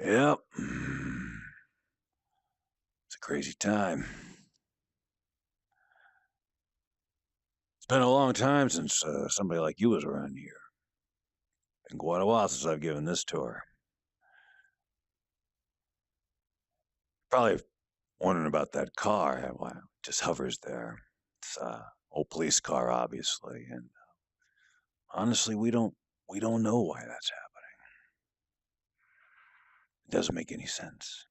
Yep. It's a crazy time. It's been a long time since somebody like you was around here. Been quite a while since I've given this tour. Probably wondering about that car. Why it just hovers there. It's old police car, obviously, and honestly, we don't know why that's happening. It doesn't make any sense.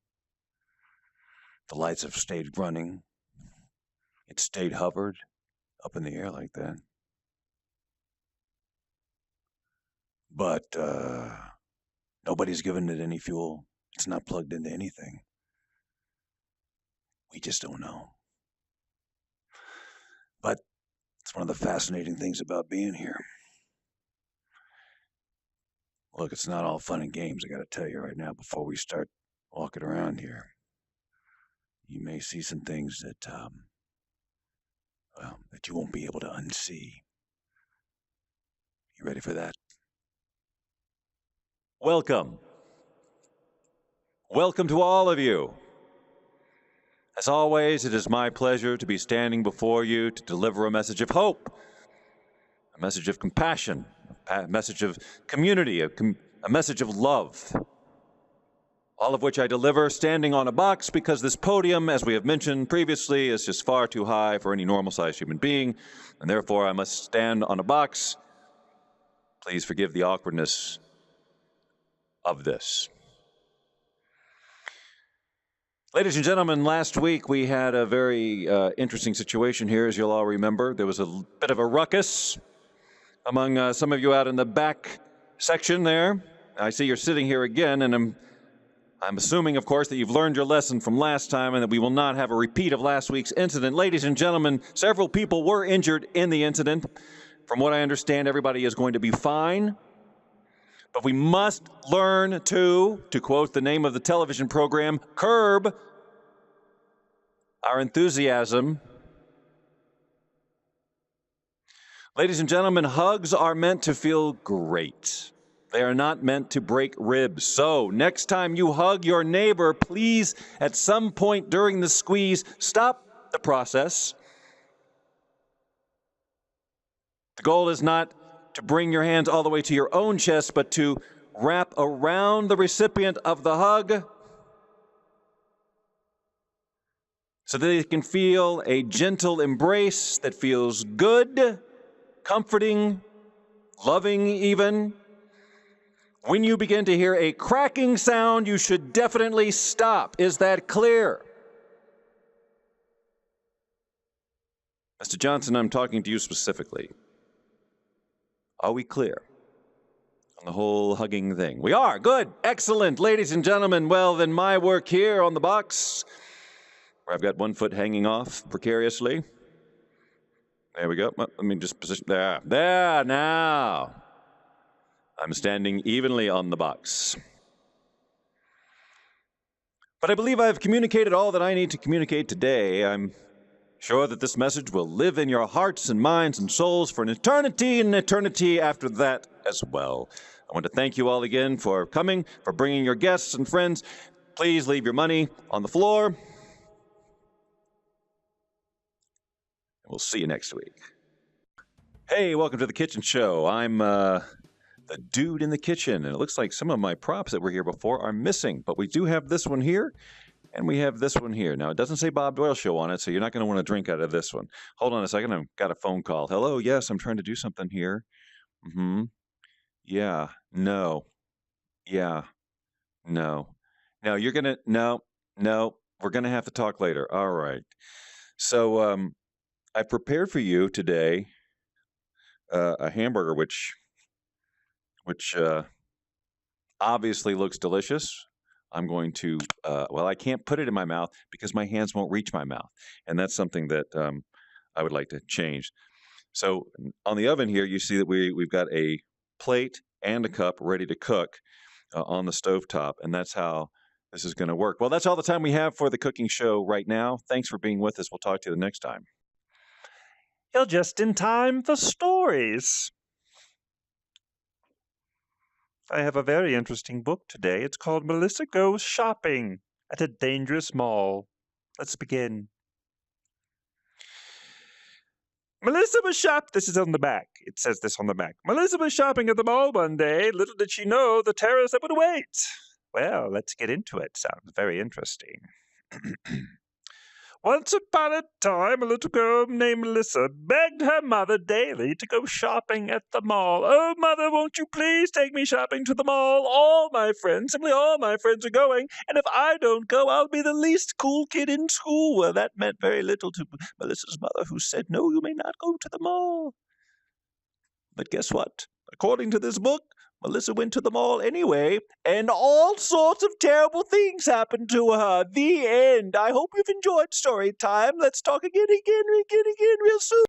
The lights have stayed running. It stayed hovered up in the air like that. But nobody's given it any fuel. It's not plugged into anything. We just don't know. But it's one of the fascinating things about being here. Look, it's not all fun and games, I gotta tell you right now, before we start walking around here. You may see some things that, that you won't be able to unsee. You ready for that? Welcome. Welcome to all of you. As always, it is my pleasure to be standing before you to deliver a message of hope, a message of compassion, a message of community, a message of love. All of which I deliver standing on a box because this podium, as we have mentioned previously, is just far too high for any normal-sized human being, and therefore I must stand on a box. Please forgive the awkwardness of this. Ladies and gentlemen, last week we had a very interesting situation here, as you'll all remember. There was a bit of a ruckus among some of you out in the back section there. I see you're sitting here again, and I'm assuming, of course, that you've learned your lesson from last time and that we will not have a repeat of last week's incident. Ladies and gentlemen, several people were injured in the incident. From what I understand, everybody is going to be fine. But we must learn to quote the name of the television program, curb our enthusiasm. Ladies and gentlemen, hugs are meant to feel great. They are not meant to break ribs. So, next time you hug your neighbor, please, at some point during the squeeze, stop the process. The goal is not to bring your hands all the way to your own chest, but to wrap around the recipient of the hug so that they can feel a gentle embrace that feels good, comforting, loving even. When you begin to hear a cracking sound, you should definitely stop. Is that clear? Mr. Johnson, I'm talking to you specifically. Are we clear on the whole hugging thing? We are. Good. Excellent. Ladies and gentlemen, well, then my work here on the box, where I've got one foot hanging off precariously. There we go. Let me just position there. There, now. I'm standing evenly on the box. But I believe I've communicated all that I need to communicate today. I'm sure that this message will live in your hearts and minds and souls for an eternity and an eternity after that as well. I want to thank you all again for coming, for bringing your guests and friends. Please leave your money on the floor. We'll see you next week. Hey, welcome to the Kitchen Show. I'm the dude in the kitchen, and it looks like some of my props that were here before are missing, but we do have this one here, and we have this one here. Now, it doesn't say Bob Doyle Show on it, so you're not going to want to drink out of this one. Hold on a second. I've got a phone call. Hello, yes, I'm trying to do something here. Yeah, no. Yeah, no. No, you're going to, no, we're going to have to talk later. All right. So, I prepared for you today a hamburger, which obviously looks delicious. I'm going to, I can't put it in my mouth because my hands won't reach my mouth. And that's something that I would like to change. So on the oven here, you see that we've got a plate and a cup ready to cook on the stovetop. And that's how this is going to work. Well, that's all the time we have for the cooking show right now. Thanks for being with us. We'll talk to you the next time. You're just in time for stories. I have a very interesting book today. It's called Melissa Goes Shopping at a Dangerous Mall. Let's begin. Melissa was This is on the back. It says this on the back. Melissa was shopping at the mall one day. Little did she know the terrors that would await. Well, let's get into it. Sounds very interesting. Once upon a time, a little girl named Melissa begged her mother daily to go shopping at the mall. Oh, mother, won't you please take me shopping to the mall? Simply all my friends are going, and if I don't go, I'll be the least cool kid in school. Well, that meant very little to Melissa's mother, who said, no, you may not go to the mall. But guess what? According to this book, Melissa went to the mall anyway, and all sorts of terrible things happened to her. The end. I hope you've enjoyed story time. Let's talk again real soon.